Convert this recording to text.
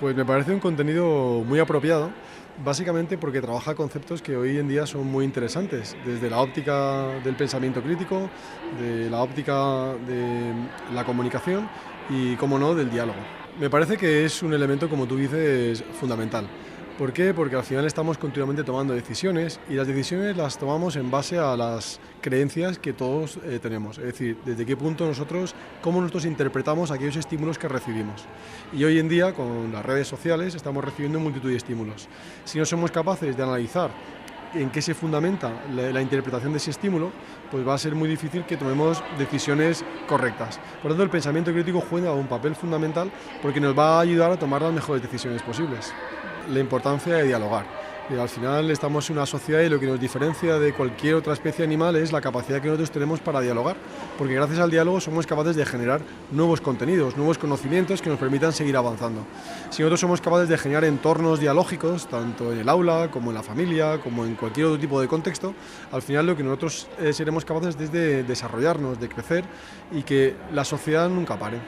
Pues me parece un contenido muy apropiado, básicamente porque trabaja conceptos que hoy en día son muy interesantes, desde la óptica del pensamiento crítico, de la óptica de la comunicación y, como no, del diálogo. Me parece que es un elemento, como tú dices, fundamental. ¿Por qué? Porque al final estamos continuamente tomando decisiones y las decisiones las tomamos en base a las creencias que todos tenemos. Es decir, desde qué punto cómo nosotros interpretamos aquellos estímulos que recibimos. Y hoy en día, con las redes sociales, estamos recibiendo multitud de estímulos. Si no somos capaces de analizar en qué se fundamenta la interpretación de ese estímulo, pues va a ser muy difícil que tomemos decisiones correctas. Por lo tanto, el pensamiento crítico juega un papel fundamental porque nos va a ayudar a tomar las mejores decisiones posibles. La importancia de dialogar. Y al final estamos en una sociedad y lo que nos diferencia de cualquier otra especie animal es la capacidad que nosotros tenemos para dialogar, porque gracias al diálogo somos capaces de generar nuevos contenidos, nuevos conocimientos que nos permitan seguir avanzando. Si nosotros somos capaces de generar entornos dialógicos, tanto en el aula, como en la familia, como en cualquier otro tipo de contexto, al final lo que nosotros seremos capaces es de desarrollarnos, de crecer y que la sociedad nunca pare.